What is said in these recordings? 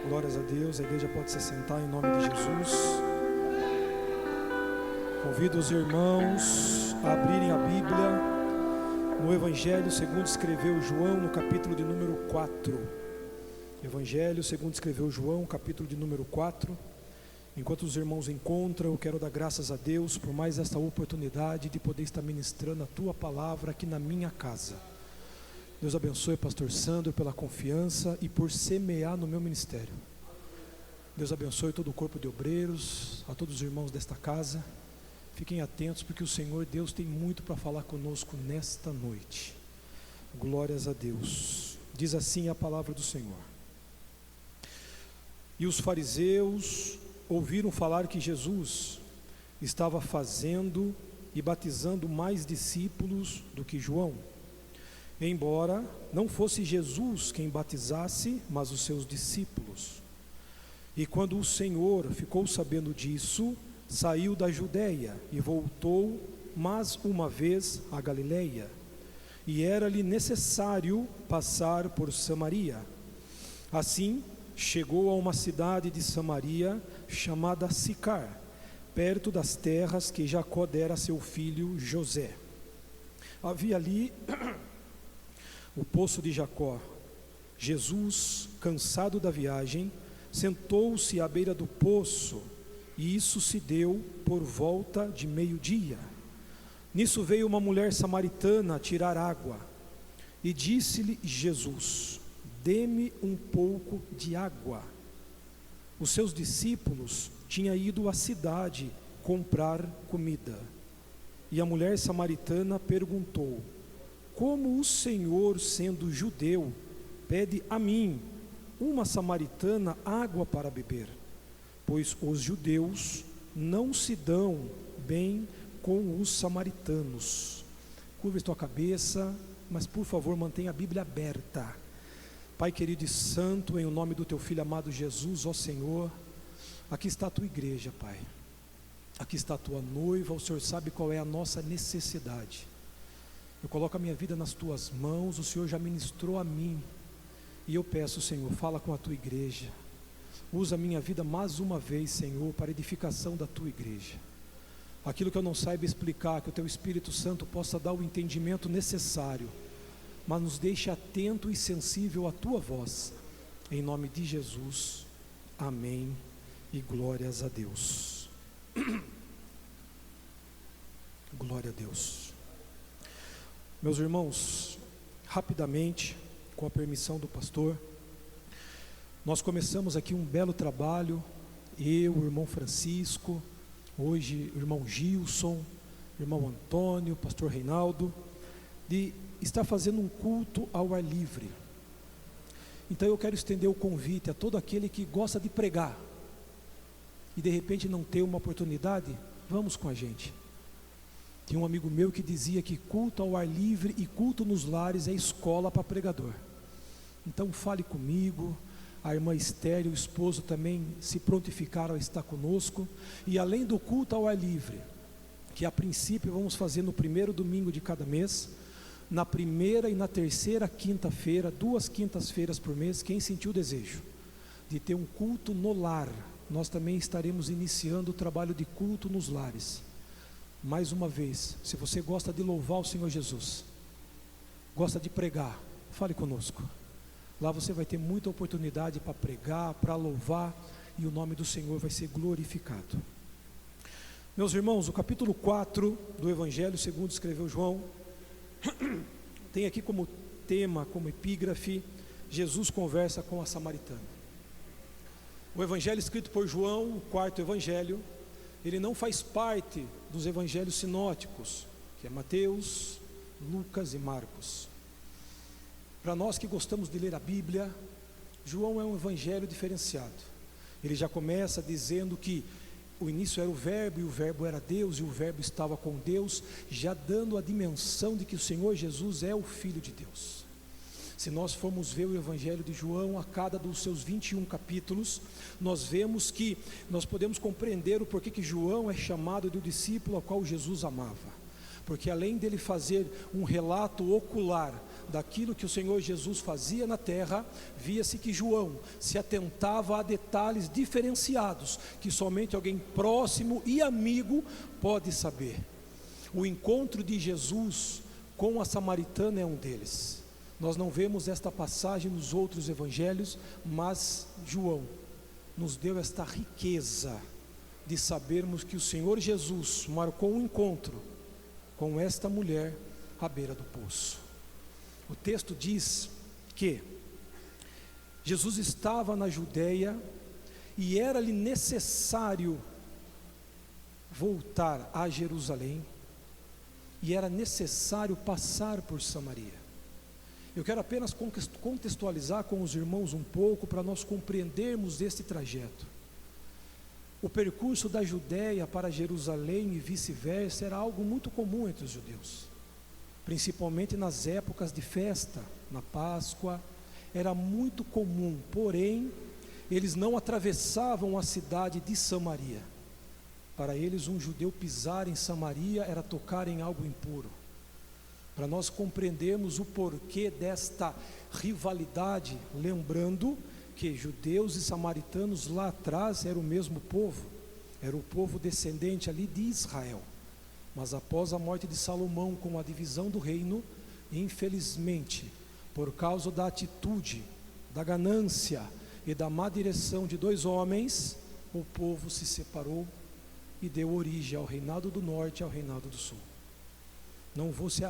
Glórias a Deus, a igreja pode se sentar em nome de Jesus. Convido os irmãos a abrirem a Bíblia no Evangelho segundo escreveu João, no capítulo de número 4. Evangelho segundo escreveu João, capítulo de número 4. Enquanto os irmãos encontram, eu quero dar graças a Deus por mais esta oportunidade de poder estar ministrando a Tua palavra aqui na minha casa. Deus abençoe pastor Sandro pela confiança e por semear no meu ministério. Deus abençoe todo o corpo de obreiros, a todos os irmãos desta casa. Fiquem atentos porque o Senhor Deus tem muito para falar conosco nesta noite. Glórias a Deus. Diz assim a palavra do Senhor. E os fariseus ouviram falar que Jesus estava fazendo e batizando mais discípulos do que João, embora não fosse Jesus quem batizasse, mas os seus discípulos. E quando o Senhor ficou sabendo disso, saiu da Judeia e voltou mais uma vez à Galileia, e era-lhe necessário passar por Samaria. Assim, chegou a uma cidade de Samaria chamada Sicar, perto das terras que Jacó dera a seu filho José. Havia ali o poço de Jacó. Jesus, cansado da viagem, sentou-se à beira do poço, e isso se deu por volta de meio-dia. Nisso veio uma mulher samaritana tirar água, e disse-lhe Jesus: dê-me um pouco de água. Os seus discípulos tinham ido à cidade comprar comida, e a mulher samaritana perguntou: como o Senhor, sendo judeu, pede a mim, uma samaritana, água para beber? Pois os judeus não se dão bem com os samaritanos. Curva tua cabeça, mas por favor mantenha a Bíblia aberta. Pai querido e santo, em nome do teu Filho amado Jesus, ó Senhor, aqui está a tua igreja, Pai. Aqui está a tua noiva, o Senhor sabe qual é a nossa necessidade. Eu coloco a minha vida nas tuas mãos, o Senhor já ministrou a mim, e eu peço, Senhor, fala com a tua igreja, usa a minha vida mais uma vez, Senhor, para a edificação da tua igreja. Aquilo que eu não saiba explicar, que o teu Espírito Santo possa dar o entendimento necessário, mas nos deixe atento e sensível à tua voz, em nome de Jesus, amém, e glórias a Deus. Glória a Deus. Meus irmãos, rapidamente, com a permissão do pastor, nós começamos aqui um belo trabalho, eu, o irmão Francisco, hoje o irmão Gilson, o irmão Antônio, o pastor Reinaldo, de estar fazendo um culto ao ar livre. Então eu quero estender o convite a todo aquele que gosta de pregar, e de repente não tem uma oportunidade, vamos com a gente. Tinha um amigo meu que dizia que culto ao ar livre e culto nos lares é escola para pregador. Então fale comigo, a irmã Esther e o esposo também se prontificaram a estar conosco. E além do culto ao ar livre, que a princípio vamos fazer no primeiro domingo de cada mês, na primeira e na terceira quinta-feira, 2 quintas-feiras por mês, quem sentiu o desejo de ter um culto no lar, nós também estaremos iniciando o trabalho de culto nos lares. Mais uma vez, se você gosta de louvar o Senhor Jesus, gosta de pregar, fale conosco. Lá você vai ter muita oportunidade para pregar, para louvar, e o nome do Senhor vai ser glorificado. Meus irmãos, o capítulo 4 do Evangelho segundo escreveu João, tem aqui como tema, como epígrafe, Jesus conversa com a samaritana. O Evangelho escrito por João, o 4º Evangelho, ele não faz parte dos evangelhos sinóticos, que é Mateus, Lucas e Marcos. Para nós que gostamos de ler a Bíblia, João é um evangelho diferenciado. Ele já começa dizendo que o início era o verbo, e o verbo era Deus, e o verbo estava com Deus, já dando a dimensão de que o Senhor Jesus é o Filho de Deus. Se nós formos ver o Evangelho de João, a cada dos seus 21 capítulos, nós vemos que nós podemos compreender o porquê que João é chamado do discípulo ao qual Jesus amava. Porque além dele fazer um relato ocular daquilo que o Senhor Jesus fazia na terra, via-se que João se atentava a detalhes diferenciados, que somente alguém próximo e amigo pode saber. O encontro de Jesus com a samaritana é um deles. Nós não vemos esta passagem nos outros evangelhos, mas João nos deu esta riqueza de sabermos que o Senhor Jesus marcou um encontro com esta mulher à beira do poço. O texto diz que Jesus estava na Judeia e era-lhe necessário voltar a Jerusalém, e era necessário passar por Samaria. Eu quero apenas contextualizar com os irmãos um pouco, para nós compreendermos este trajeto. O percurso da Judeia para Jerusalém e vice-versa era algo muito comum entre os judeus, principalmente nas épocas de festa, na Páscoa, era muito comum. Porém, eles não atravessavam a cidade de Samaria. Para eles, um judeu pisar em Samaria era tocar em algo impuro. Para nós compreendermos o porquê desta rivalidade, lembrando que judeus e samaritanos lá atrás eram o mesmo povo, era o povo descendente ali de Israel. Mas após a morte de Salomão, com a divisão do reino, infelizmente, por causa da atitude, da ganância e da má direção de dois homens, o povo se separou e deu origem ao reinado do norte e ao reinado do sul. Não vou se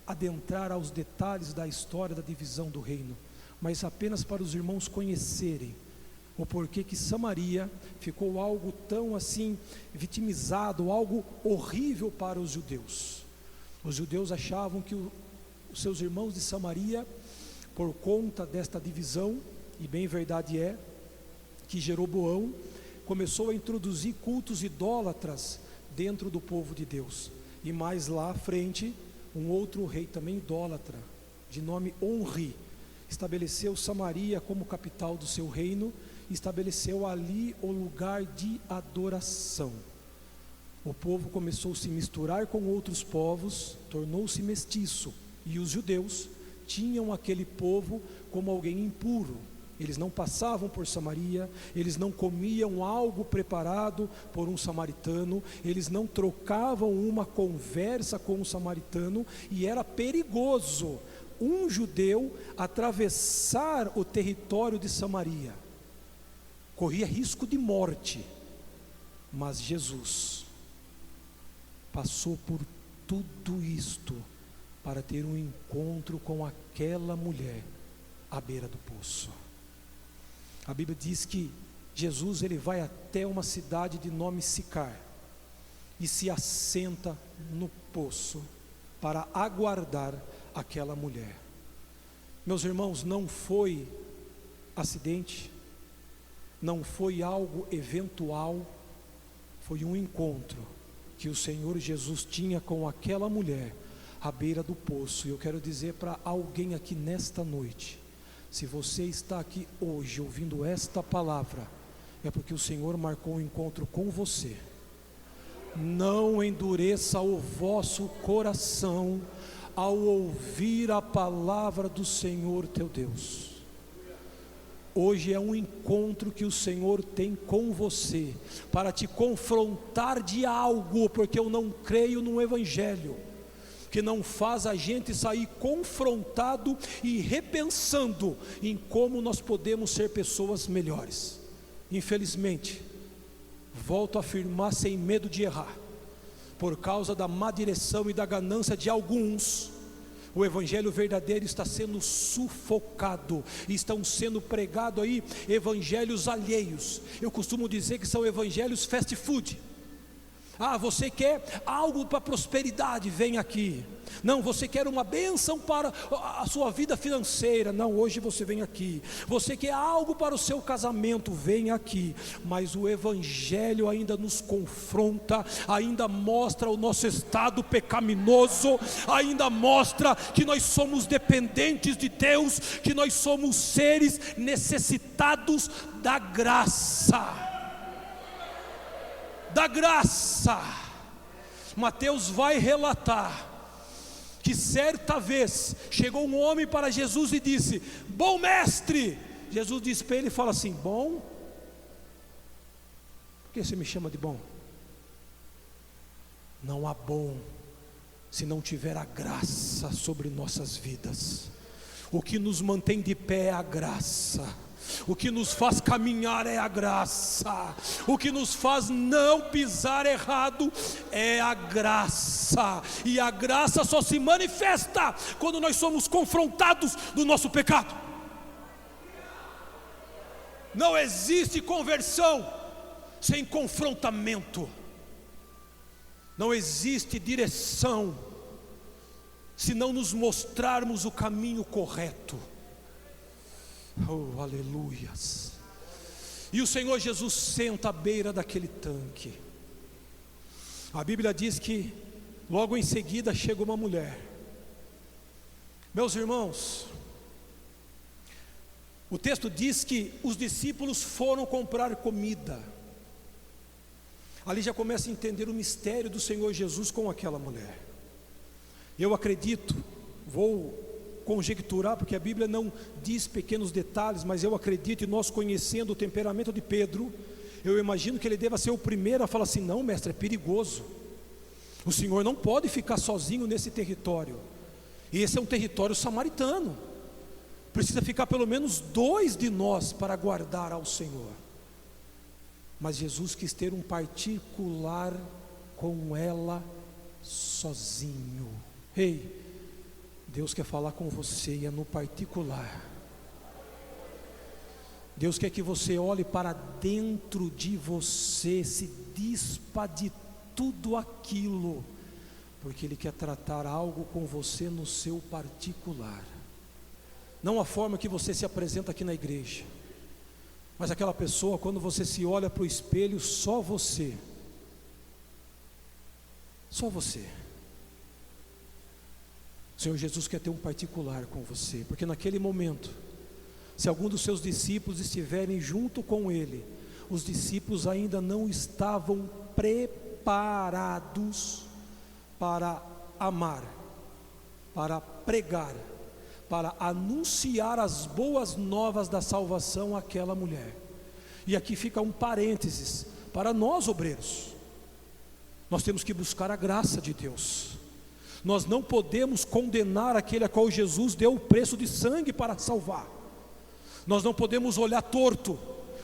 adentrar aos detalhes da história da divisão do reino, mas apenas para os irmãos conhecerem o porquê que Samaria ficou algo tão assim vitimizado, algo horrível para os judeus. Os judeus achavam que os seus irmãos de Samaria, por conta desta divisão, e bem verdade é, que Jeroboão começou a introduzir cultos idólatras dentro do povo de Deus. E mais lá à frente, um outro rei também idólatra, de nome Onri, estabeleceu Samaria como capital do seu reino, estabeleceu ali o lugar de adoração. O povo começou a se misturar com outros povos, tornou-se mestiço, e os judeus tinham aquele povo como alguém impuro. Eles não passavam por Samaria, eles não comiam algo preparado por um samaritano, eles não trocavam uma conversa com um samaritano, e era perigoso um judeu atravessar o território de Samaria. Corria risco de morte. Mas Jesus passou por tudo isto para ter um encontro com aquela mulher à beira do poço. A Bíblia diz que Jesus ele vai até uma cidade de nome Sicar e se assenta no poço para aguardar aquela mulher. Meus irmãos, não foi acidente, não foi algo eventual, foi um encontro que o Senhor Jesus tinha com aquela mulher à beira do poço. E eu quero dizer para alguém aqui nesta noite, se você está aqui hoje ouvindo esta palavra, é porque o Senhor marcou um encontro com você. Não endureça o vosso coração ao ouvir a palavra do Senhor teu Deus. Hoje é um encontro que o Senhor tem com você, para te confrontar de algo, porque eu não creio num evangelho que não faz a gente sair confrontado e repensando em como nós podemos ser pessoas melhores. Infelizmente, volto a afirmar sem medo de errar, por causa da má direção e da ganância de alguns, o evangelho verdadeiro está sendo sufocado, estão sendo pregados aí evangelhos alheios. Eu costumo dizer que são evangelhos fast food. Ah, você quer algo para prosperidade? Vem aqui. Não, você quer uma bênção para a sua vida financeira? Não, hoje você vem aqui. Você quer algo para o seu casamento? Vem aqui. Mas o evangelho ainda nos confronta, ainda mostra o nosso estado pecaminoso, ainda mostra que nós somos dependentes de Deus, que nós somos seres necessitados da graça. Da graça. Mateus vai relatar que certa vez chegou um homem para Jesus e disse: bom mestre. Jesus disse para ele e fala assim: bom? Por que você me chama de bom? Não há bom se não tiver a graça sobre nossas vidas. O que nos mantém de pé é a graça. O que nos faz caminhar é a graça. O que nos faz não pisar errado é a graça. E a graça só se manifesta quando nós somos confrontados do nosso pecado. Não existe conversão sem confrontamento. Não existe direção se não nos mostrarmos o caminho correto. Oh, aleluias. E o Senhor Jesus senta à beira daquele tanque. A Bíblia diz que logo em seguida chega uma mulher. Meus irmãos, o texto diz que os discípulos foram comprar comida. Ali já começa a entender o mistério do Senhor Jesus com aquela mulher. Eu acredito, vou conjecturar, porque a Bíblia não diz pequenos detalhes, mas eu acredito, e nós conhecendo o temperamento de Pedro, eu imagino que ele deva ser o primeiro a falar assim: não, mestre, é perigoso, o Senhor não pode ficar sozinho nesse território, e esse é um território samaritano, precisa ficar pelo menos 2 de nós para guardar ao Senhor. Mas Jesus quis ter um particular com ela sozinho. Ei, Deus quer falar com você e é no particular. Deus quer que você olhe para dentro de você, se dispa de tudo aquilo, porque Ele quer tratar algo com você no seu particular. Não a forma que você se apresenta aqui na igreja, mas aquela pessoa, quando você se olha para o espelho, só você. Só você. O Senhor Jesus quer ter um particular com você, porque naquele momento, se algum dos seus discípulos estiverem junto com Ele, os discípulos ainda não estavam preparados para amar, para pregar, para anunciar as boas novas da salvação àquela mulher. E aqui fica um parênteses para nós obreiros. Nós temos que buscar a graça de Deus. Nós não podemos condenar aquele a qual Jesus deu o preço de sangue para salvar. Nós não podemos olhar torto,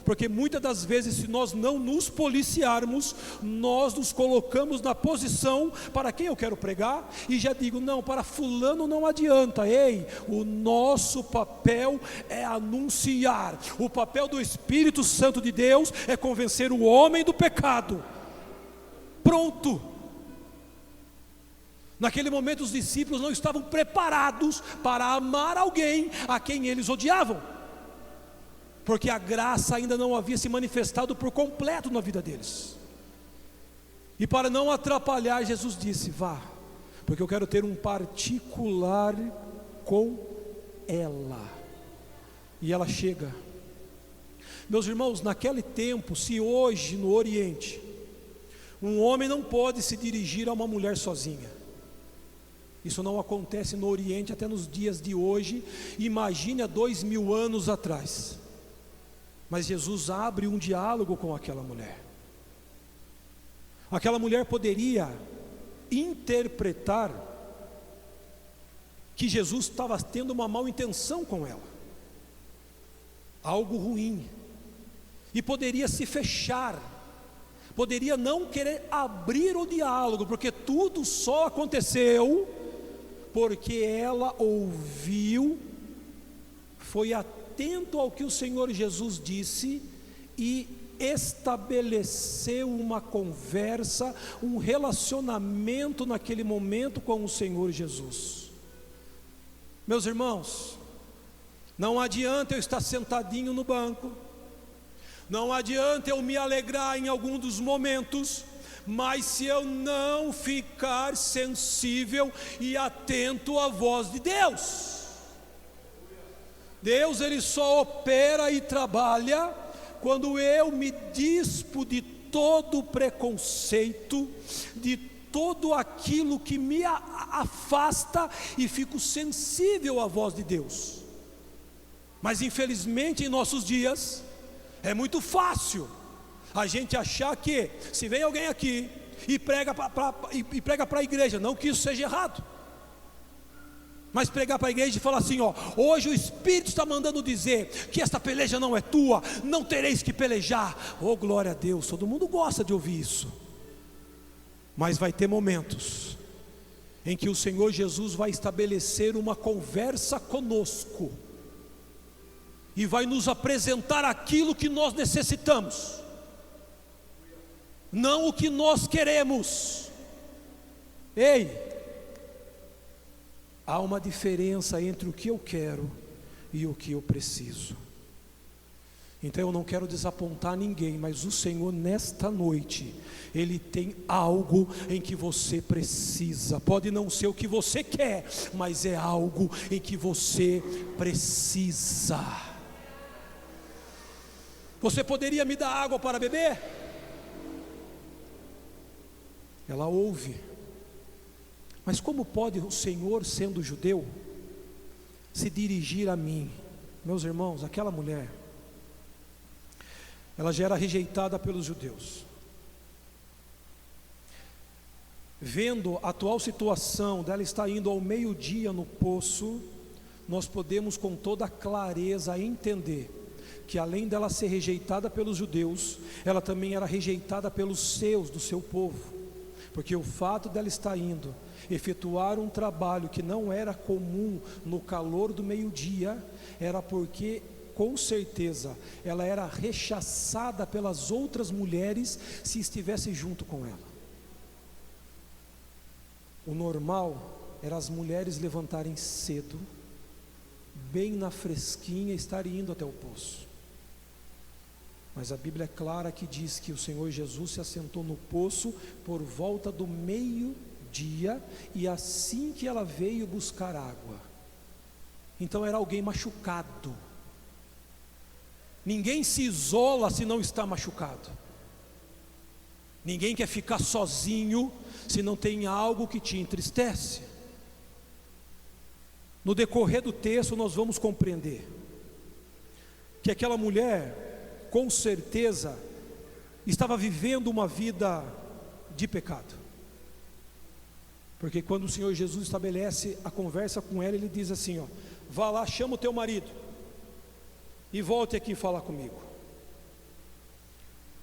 porque muitas das vezes, se nós não nos policiarmos, nós nos colocamos na posição: para quem eu quero pregar? E já digo: não, para fulano não adianta. Ei, o nosso papel é anunciar. O papel do Espírito Santo de Deus é convencer o homem do pecado. Pronto. Naquele momento os discípulos não estavam preparados para amar alguém a quem eles odiavam, porque a graça ainda não havia se manifestado por completo na vida deles. E para não atrapalhar, Jesus disse: vá, porque eu quero ter um particular com ela. E ela chega. Meus irmãos, naquele tempo, se hoje no Oriente um homem não pode se dirigir a uma mulher sozinha, isso não acontece no Oriente até nos dias de hoje, imagine há 2000 anos atrás. Mas Jesus abre um diálogo com aquela mulher. Aquela mulher poderia interpretar que Jesus estava tendo uma mal intenção com ela, algo ruim, e poderia se fechar, poderia não querer abrir o diálogo, porque tudo só aconteceu porque ela ouviu, foi atento ao que o Senhor Jesus disse e estabeleceu uma conversa, um relacionamento naquele momento com o Senhor Jesus. Meus irmãos, não adianta eu estar sentadinho no banco, não adianta eu me alegrar em algum dos momentos, mas se eu não ficar sensível e atento à voz de Deus, Deus Ele só opera e trabalha quando eu me dispo de todo preconceito, de todo aquilo que me afasta e fico sensível à voz de Deus. Mas infelizmente em nossos dias é muito fácil a gente achar que se vem alguém aqui e prega para a igreja, não que isso seja errado, mas pregar para a igreja e falar assim: ó, hoje o Espírito está mandando dizer que esta peleja não é tua, não tereis que pelejar. Oh, glória a Deus, todo mundo gosta de ouvir isso. Mas vai ter momentos em que o Senhor Jesus vai estabelecer uma conversa conosco e vai nos apresentar aquilo que nós necessitamos, não o que nós queremos. Ei, há uma diferença entre o que eu quero e o que eu preciso. Então eu não quero desapontar ninguém, mas o Senhor nesta noite, Ele tem algo em que você precisa. Pode não ser o que você quer, mas é algo em que você precisa. Você poderia me dar água para beber? Ela ouve. Mas como pode o Senhor, sendo judeu, se dirigir a mim? Meus irmãos, aquela mulher, ela já era rejeitada pelos judeus. Vendo a atual situação dela estar indo ao meio-dia no poço, nós podemos com toda clareza entender que além dela ser rejeitada pelos judeus, ela também era rejeitada pelos seus, do seu povo, porque o fato dela estar indo efetuar um trabalho que não era comum no calor do meio-dia, era porque com certeza ela era rechaçada pelas outras mulheres se estivesse junto com ela. O normal era as mulheres levantarem cedo, bem na fresquinha, estarem indo até o poço. Mas a Bíblia é clara que diz que o Senhor Jesus se assentou no poço por volta do meio-dia, e assim que ela veio buscar água. Então era alguém machucado. Ninguém se isola se não está machucado. Ninguém quer ficar sozinho se não tem algo que te entristece. No decorrer do texto nós vamos compreender que aquela mulher, com certeza, estava vivendo uma vida de pecado. Porque quando o Senhor Jesus estabelece a conversa com ela, Ele diz assim: ó, vá lá, chama o teu marido e volte aqui falar comigo.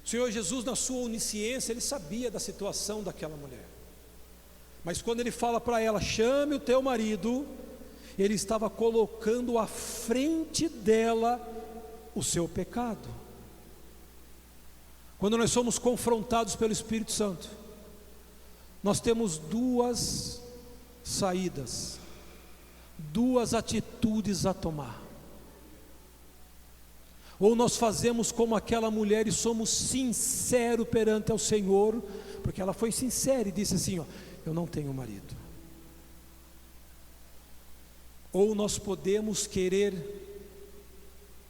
O Senhor Jesus, na sua onisciência, Ele sabia da situação daquela mulher. Mas quando Ele fala para ela, chame o teu marido, Ele estava colocando à frente dela o seu pecado. Quando nós somos confrontados pelo Espírito Santo, nós temos duas saídas, duas atitudes a tomar. Ou nós fazemos como aquela mulher e somos sinceros perante ao Senhor, porque ela foi sincera e disse assim: ó, eu não tenho marido. Ou nós podemos querer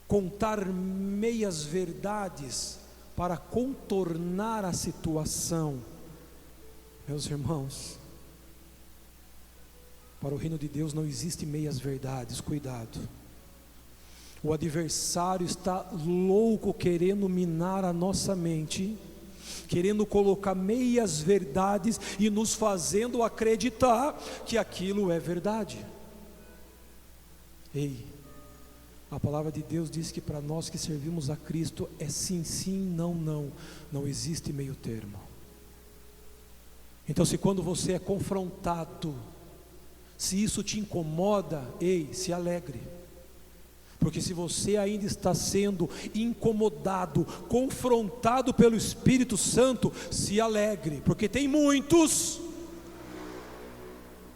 contar meias verdades para contornar a situação. Meus irmãos, para o reino de Deus não existe meias verdades, cuidado. O adversário está louco querendo minar a nossa mente, querendo colocar meias verdades e nos fazendo acreditar que aquilo é verdade. Ei, a palavra de Deus diz que para nós que servimos a Cristo é sim, sim, não, não. Não existe meio termo. Então, se quando você é confrontado, se isso te incomoda, ei, se alegre. Porque se você ainda está sendo incomodado, confrontado pelo Espírito Santo, se alegre. Porque tem muitos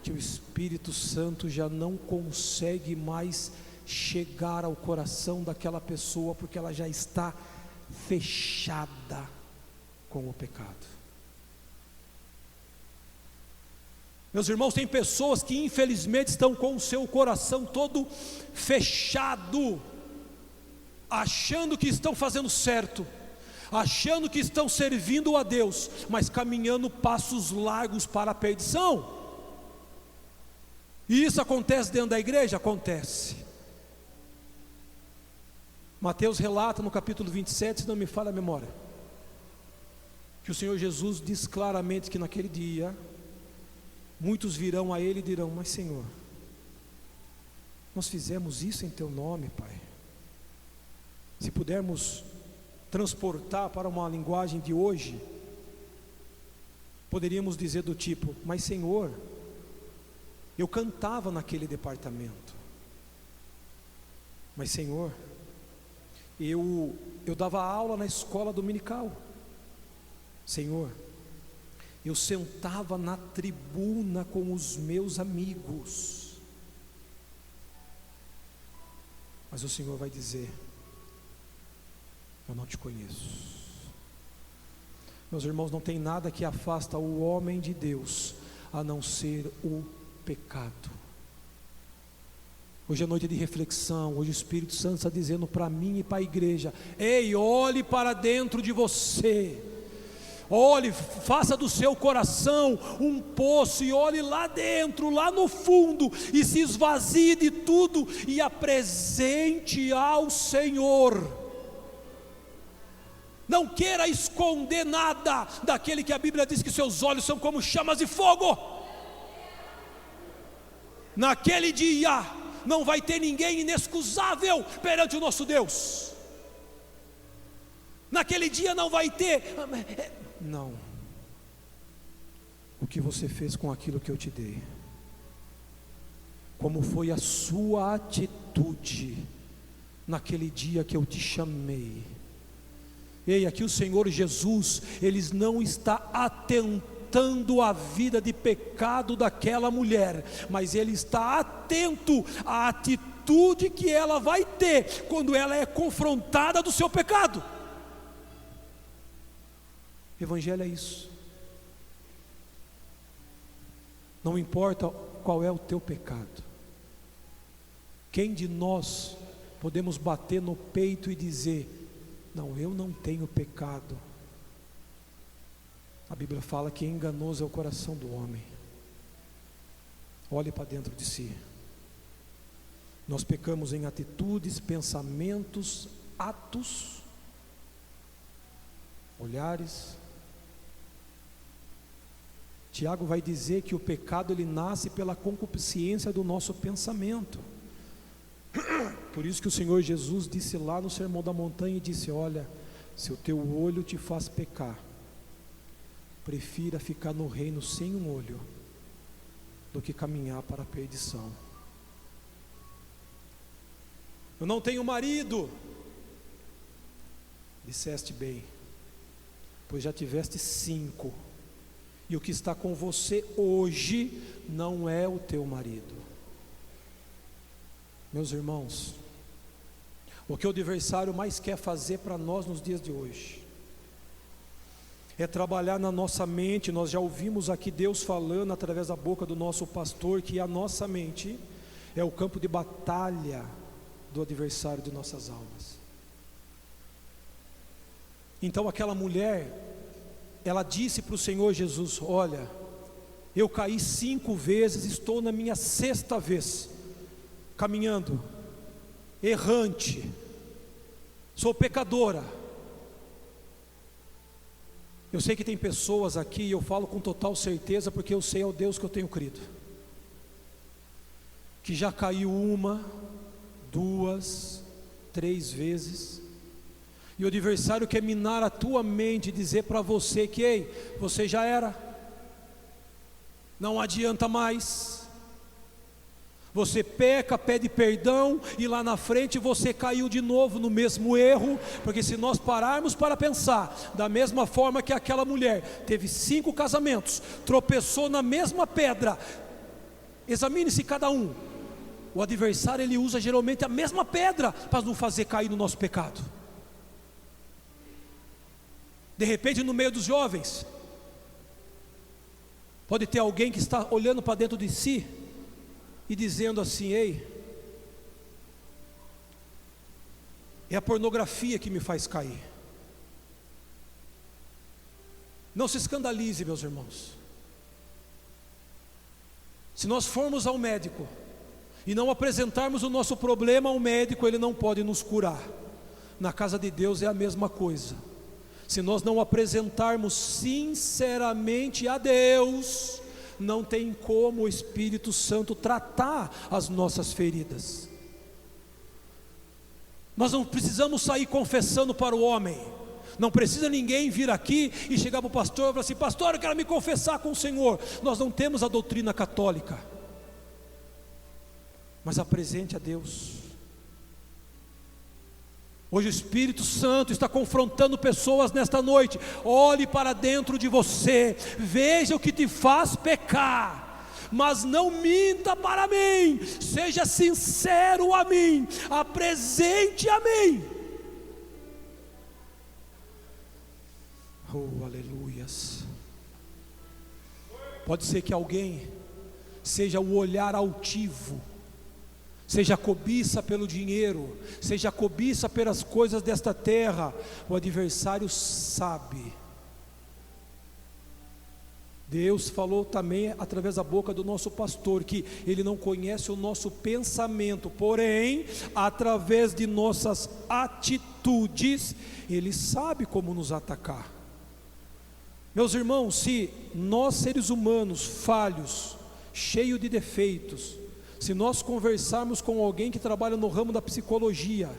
que o Espírito Santo já não consegue mais chegar ao coração daquela pessoa, porque ela já está fechada com o pecado. Meus irmãos, tem pessoas que infelizmente estão com o seu coração todo fechado, achando que estão fazendo certo, achando que estão servindo a Deus, mas caminhando passos largos para a perdição. E isso acontece dentro da igreja? Acontece. Mateus relata no capítulo 27, se não me falha a memória, que o Senhor Jesus diz claramente que naquele dia muitos virão a Ele e dirão: mas Senhor, nós fizemos isso em Teu nome, Pai. Se pudermos transportar para uma linguagem de hoje, poderíamos dizer do tipo: mas Senhor, eu cantava naquele departamento, mas Senhor, eu dava aula na escola dominical, Senhor, eu sentava na tribuna com os meus amigos. Mas o Senhor vai dizer: eu não te conheço. Meus irmãos, não tem nada que afasta o homem de Deus a não ser o pecado. Hoje é noite de reflexão. Hoje o Espírito Santo está dizendo para mim e para a igreja: ei, olhe para dentro de você. Olhe, faça do seu coração um poço e olhe lá dentro, lá no fundo, e se esvazie de tudo e apresente ao Senhor. Não queira esconder nada daquele que a Bíblia diz que seus olhos são como chamas de fogo. Naquele dia não vai ter ninguém inexcusável perante o nosso Deus. Naquele dia não vai ter. Não. O que você fez com aquilo que eu te dei? Como foi a sua atitude naquele dia que eu te chamei? Ei, aqui o Senhor Jesus, Ele não está atentando à vida de pecado daquela mulher, mas Ele está atento à atitude que ela vai ter quando ela é confrontada do seu pecado. Evangelho é isso. Não importa qual é o teu pecado. Quem de nós podemos bater no peito e dizer: não, eu não tenho pecado? A Bíblia fala que enganoso é o coração do homem. Olhe para dentro de si. Nós pecamos em atitudes, pensamentos, atos, olhares. Tiago vai dizer que o pecado ele nasce pela concupiscência do nosso pensamento. Por isso que o Senhor Jesus disse lá no Sermão da Montanha e disse: olha, se o teu olho te faz pecar, prefira ficar no reino sem um olho do que caminhar para a perdição. Eu não tenho marido. Disseste bem, pois já tiveste 5, e o que está com você hoje não é o teu marido. Meus irmãos, o que o adversário mais quer fazer para nós nos dias de hoje é trabalhar na nossa mente. Nós já ouvimos aqui Deus falando através da boca do nosso pastor que a nossa mente é o campo de batalha do adversário de nossas almas. Então aquela mulher, ela disse para o Senhor Jesus: olha, eu caí 5 vezes, estou na minha 6ª vez, caminhando, errante, sou pecadora. Eu sei que tem pessoas aqui, e eu falo com total certeza, porque eu sei ao Deus que eu tenho crido, que já caiu 1, 2, 3 vezes, e o adversário quer minar a tua mente e dizer para você que, ei, você já era, não adianta mais. Você peca, pede perdão, e lá na frente você caiu de novo no mesmo erro. Porque se nós pararmos para pensar, da mesma forma que aquela mulher teve 5 casamentos, tropeçou na mesma pedra, examine-se cada um. O adversário ele usa geralmente a mesma pedra para nos fazer cair no nosso pecado. De repente, no meio dos jovens, pode ter alguém que está olhando para dentro de si e dizendo assim: ei, é a pornografia que me faz cair. Não se escandalize, meus irmãos. Se nós formos ao médico e não apresentarmos o nosso problema ao médico, ele não pode nos curar. Na casa de Deus é a mesma coisa. Se nós não apresentarmos sinceramente a Deus, não tem como o Espírito Santo tratar as nossas feridas. Nós não precisamos sair confessando para o homem. Não precisa ninguém vir aqui e chegar para o pastor e falar assim: pastor, eu quero me confessar com o Senhor. Nós não temos a doutrina católica. Mas apresente a Deus. Hoje o Espírito Santo está confrontando pessoas nesta noite. Olhe para dentro de você, veja o que te faz pecar, mas não minta para mim, seja sincero a mim, apresente a mim. Oh, aleluias. Pode ser que alguém seja o olhar altivo, seja a cobiça pelo dinheiro, seja a cobiça pelas coisas desta terra. O adversário sabe. Deus falou também através da boca do nosso pastor que Ele não conhece o nosso pensamento, porém, através de nossas atitudes, Ele sabe como nos atacar. Meus irmãos, se nós seres humanos falhos, cheios de defeitos, se nós conversarmos com alguém que trabalha no ramo da psicologia,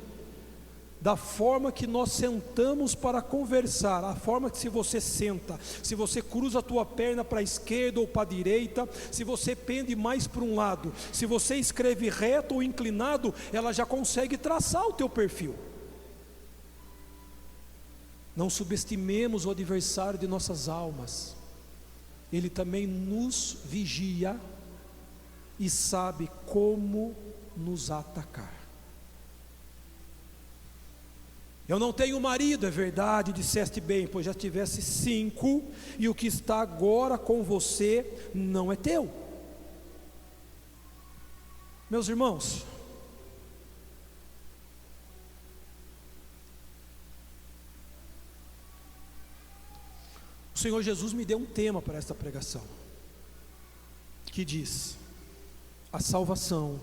da forma que nós sentamos para conversar, a forma que se você senta, se você cruza a tua perna para a esquerda ou para a direita, se você pende mais para um lado, se você escreve reto ou inclinado, ela já consegue traçar o teu perfil. Não subestimemos o adversário de nossas almas. Ele também nos vigia e sabe como nos atacar. Eu não tenho marido, é verdade, disseste bem, pois já tivesse 5, e o que está agora com você não é teu. Meus irmãos, o Senhor Jesus me deu um tema para esta pregação, que diz: a salvação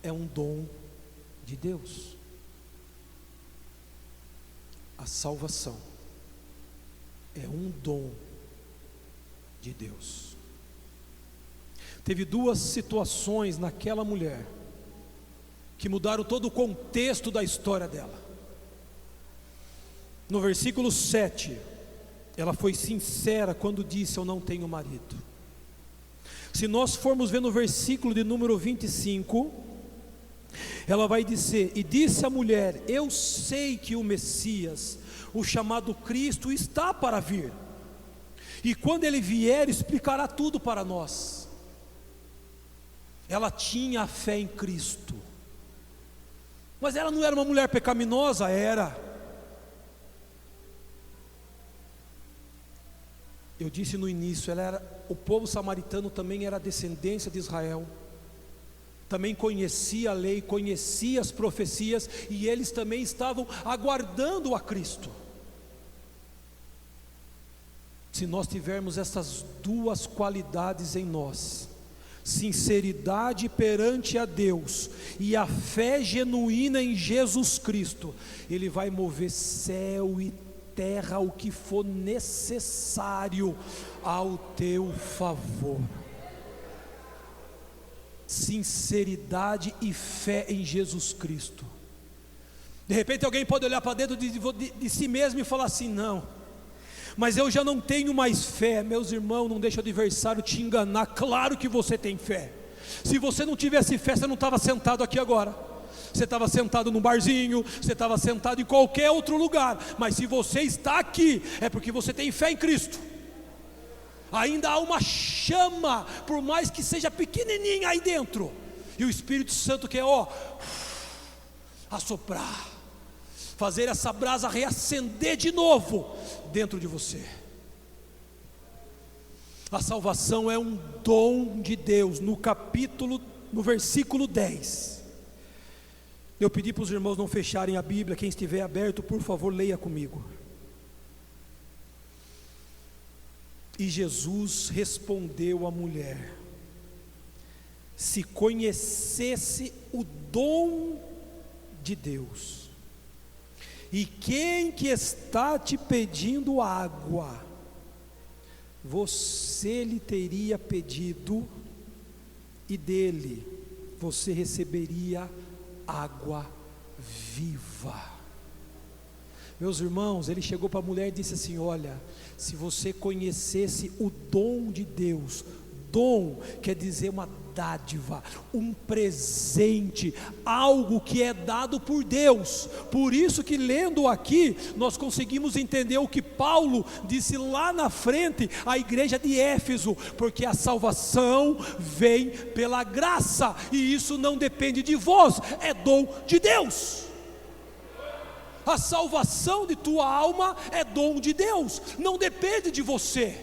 é um dom de Deus. A salvação é um dom de Deus. Teve 2 situações naquela mulher que mudaram todo o contexto da história dela. No versículo 7, ela foi sincera quando disse: eu não tenho marido. Se nós formos ver no versículo de número 25, ela vai dizer: e disse a mulher: eu sei que o Messias, o chamado Cristo, está para vir, e quando ele vier explicará tudo para nós. Ela tinha a fé em Cristo, mas ela não era uma mulher pecaminosa, era. Eu disse no início, o povo samaritano também era descendência de Israel, também conhecia a lei, conhecia as profecias, e eles também estavam aguardando a Cristo. Se nós tivermos essas 2 qualidades em nós, sinceridade perante a Deus e a fé genuína em Jesus Cristo, Ele vai mover céu e terra, o que for necessário ao teu favor. Sinceridade e fé em Jesus Cristo. De repente alguém pode olhar para dentro de si mesmo e falar assim: não, mas eu já não tenho mais fé. Meus irmãos, não deixa o adversário te enganar. Claro que você tem fé. Se você não tivesse fé, você não estava sentado aqui agora. Você estava sentado num barzinho, você estava sentado em qualquer outro lugar. Mas se você está aqui, é porque você tem fé em Cristo. Ainda há uma chama, por mais que seja pequenininha aí dentro, e o Espírito Santo quer assoprar, fazer essa brasa reacender de novo dentro de você. A salvação é um dom de Deus. No versículo 10, eu pedi para os irmãos não fecharem a Bíblia. Quem estiver aberto, por favor, leia comigo. E Jesus respondeu à mulher: se conhecesse o dom de Deus, e quem que está te pedindo água, você lhe teria pedido, e dele você receberia água viva. Meus irmãos, ele chegou para a mulher e disse assim: olha, se você conhecesse o dom de Deus, dom quer dizer uma dádiva, um presente, algo que é dado por Deus. Por isso que lendo aqui, nós conseguimos entender o que Paulo disse lá na frente à igreja de Éfeso, porque a salvação vem pela graça, e isso não depende de vós, é dom de Deus. A salvação de tua alma é dom de Deus, não depende de você.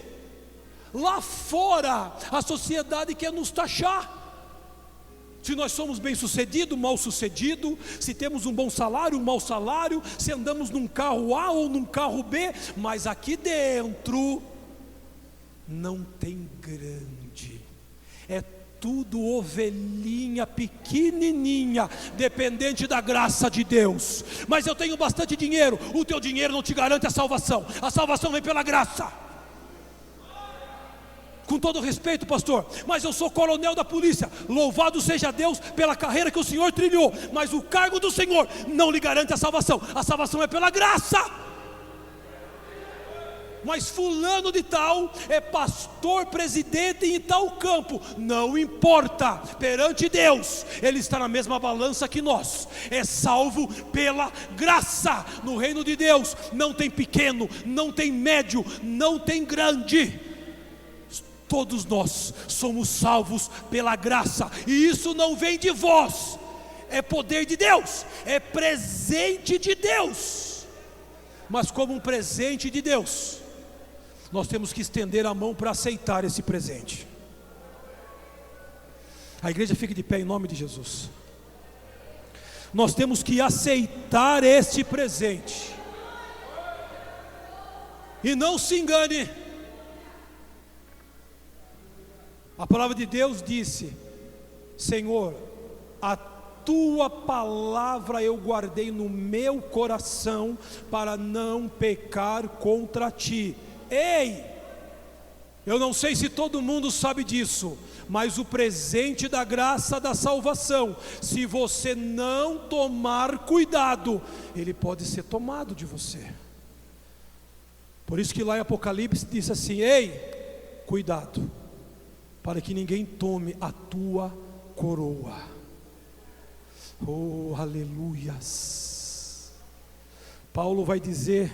Lá fora, a sociedade quer nos taxar. Se nós somos bem-sucedidos, mal-sucedido, se temos um bom salário, um mau salário, se andamos num carro A ou num carro B, mas aqui dentro não tem grande, é tudo ovelhinha pequenininha, dependente da graça de Deus. Mas eu tenho bastante dinheiro, o teu dinheiro não te garante a salvação vem pela graça. Com todo respeito, pastor, mas eu sou coronel da polícia, louvado seja Deus pela carreira que o Senhor trilhou, mas o cargo do Senhor não lhe garante a salvação é pela graça. Mas fulano de tal é pastor, presidente em tal campo, não importa, perante Deus, ele está na mesma balança que nós, é salvo pela graça. No reino de Deus não tem pequeno, não tem médio, não tem grande, todos nós somos salvos pela graça, e isso não vem de vós, é poder de Deus, é presente de Deus. Mas como um presente de Deus, nós temos que estender a mão para aceitar esse presente. A igreja fica de pé em nome de Jesus. Nós temos que aceitar este presente. E não se engane, a palavra de Deus disse: Senhor, a tua palavra eu guardei no meu coração para não pecar contra ti. Ei, eu não sei se todo mundo sabe disso, mas o presente da graça da salvação, se você não tomar cuidado, ele pode ser tomado de você. Por isso que lá em Apocalipse diz assim: ei, cuidado, para que ninguém tome a tua coroa. Oh, aleluias. Paulo vai dizer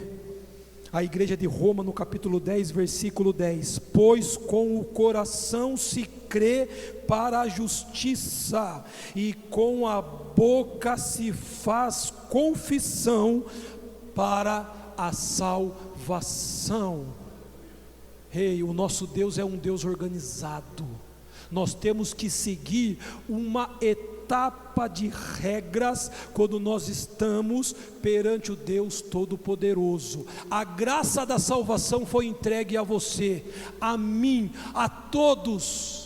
à igreja de Roma no capítulo 10, versículo 10: pois com o coração se crê para a justiça, e com a boca se faz confissão para a salvação. Ei, o nosso Deus é um Deus organizado. Nós temos que seguir uma etapa de regras quando nós estamos perante o Deus Todo-Poderoso. A graça da salvação foi entregue a você, a mim, a todos.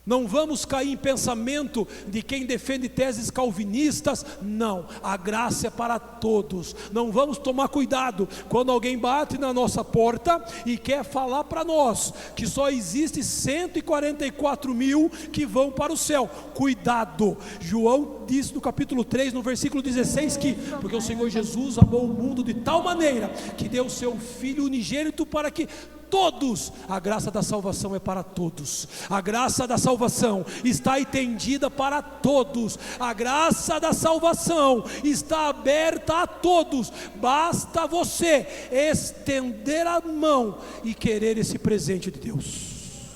Não vamos cair em pensamento de quem defende teses calvinistas. Não, a graça é para todos. Não vamos tomar cuidado quando alguém bate na nossa porta e quer falar para nós que só existe 144 mil que vão para o céu. Cuidado, João disse no capítulo 3, no versículo 16, que porque o Senhor Jesus amou o mundo de tal maneira que deu o seu Filho unigênito para que todos, a graça da salvação é para todos. A graça da salvação está estendida para todos. A graça da salvação está aberta a todos. Basta você estender a mão e querer esse presente de Deus.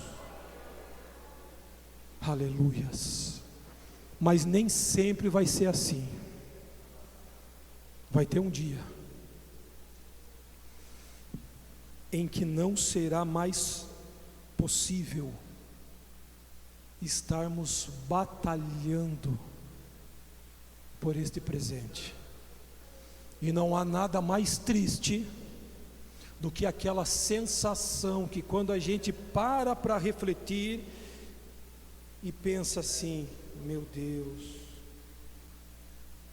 Aleluias. Mas nem sempre vai ser assim. Vai ter um dia em que não será mais possível estarmos batalhando por este presente. E não há nada mais triste do que aquela sensação que quando a gente para refletir e pensa assim: meu Deus,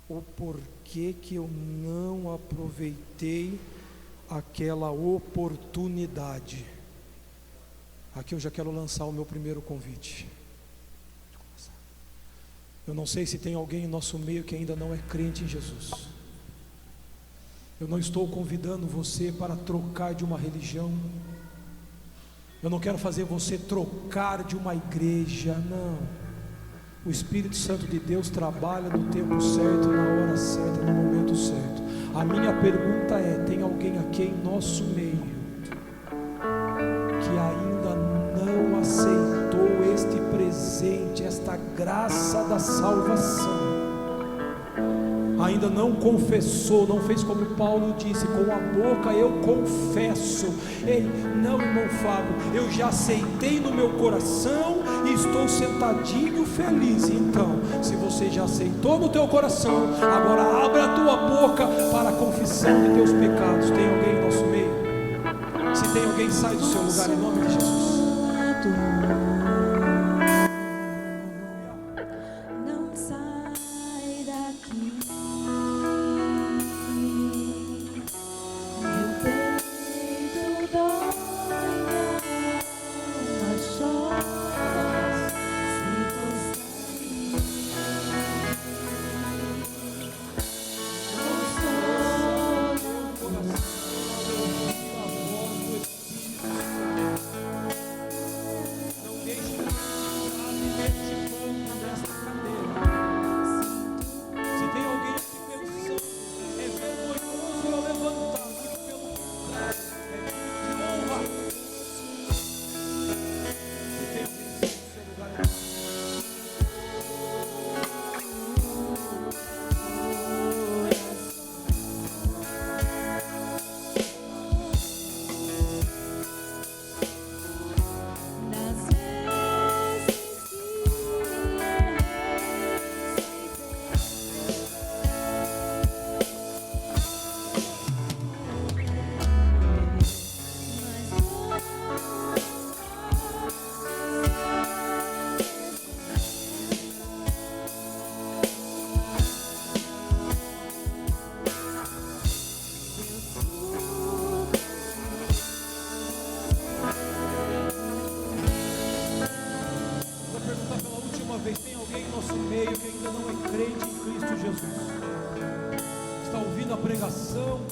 o porquê que eu não aproveitei aquela oportunidade. Aqui eu já quero lançar o meu primeiro convite. Eu não sei se tem alguém em nosso meio que ainda não é crente em Jesus. Eu não estou convidando você para trocar de uma religião. Eu não quero fazer você trocar de uma igreja, não. O Espírito Santo de Deus trabalha no tempo certo, na hora certa, no momento certo. A minha pergunta é: tem alguém aqui em nosso meio que ainda não aceitou este presente, esta graça da salvação? Ainda não confessou, não fez como Paulo disse: com a boca eu confesso. Ei, não, irmão Fábio, eu já aceitei no meu coração e estou sentadinho feliz. Então, se você já aceitou no teu coração, agora abre a tua boca para a confissão de teus pecados. Tem alguém em nosso meio? Se tem alguém, sai do seu lugar em nome de Jesus.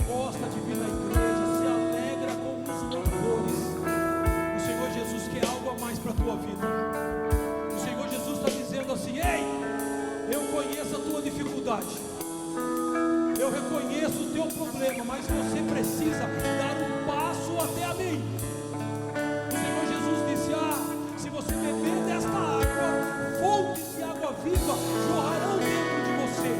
Gosta de vir na igreja, se alegra com os louvores. O Senhor Jesus quer algo a mais para a tua vida. O Senhor Jesus está dizendo assim: ei, eu conheço a tua dificuldade, eu reconheço o teu problema, mas você precisa dar um passo até a mim. O Senhor Jesus disse: se você beber desta água, fontes de água viva jorrarão dentro de você.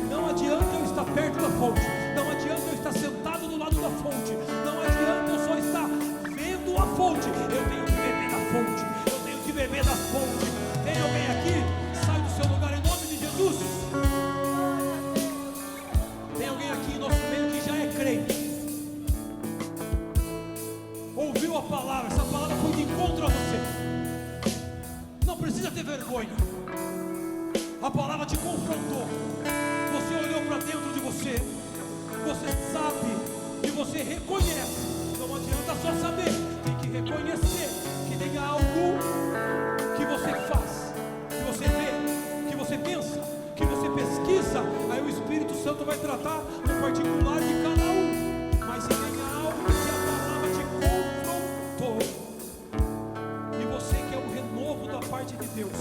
Não adianta eu estar perto da fonte, não adianta eu estar sentado do lado da fonte, não adianta eu só estar vendo a fonte. Eu tenho que beber da fonte, eu tenho que beber da fonte. Tem alguém aqui? Sai do seu lugar em nome de Jesus. Tem alguém aqui em nosso meio que já é crente, ouviu a palavra, essa palavra foi de encontro a você, não precisa ter vergonha. A palavra te confrontou, você olhou para dentro de você, você sabe e você reconhece. Não adianta só saber, tem que reconhecer que tem algo que você faz, que você vê, que você pensa, que você pesquisa. Aí o Espírito Santo vai tratar no particular de cada um. Mas se tem algo que a palavra te confrontou e você quer o renovo da parte de Deus,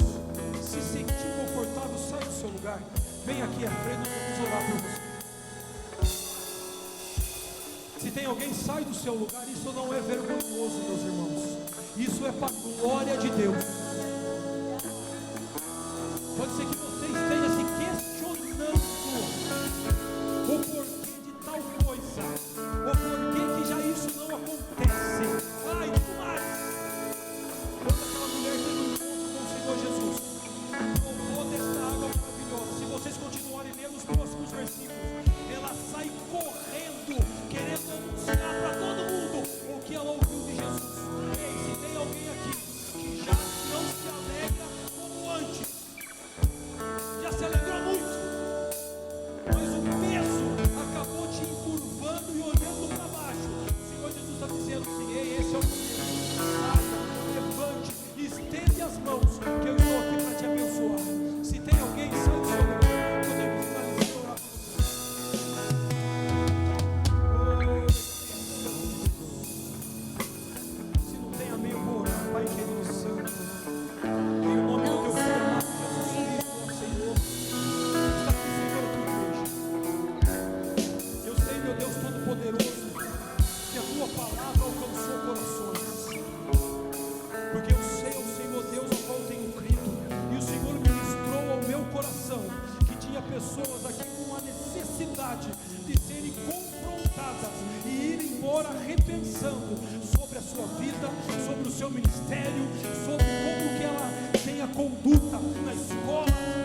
se sentir confortável, sai do seu lugar, vem aqui à frente, nós vamos orar por você. Se tem alguém, sai do seu lugar. Isso não é vergonhoso, meus irmãos, isso é para a glória de Deus. Pode ser que você esteja se questionando o porquê de tal coisa, o porquê que já isso não acontece. Ai, mas quando aquela mulher teve um encontro com o Senhor Jesus, tomou desta água maravilhosa. Se vocês continuarem lendo os próximos versículos, ela sai correndo, querendo anunciar para todo mundo: agora repensando sobre a sua vida, sobre o seu ministério, sobre como que ela tem a conduta na escola,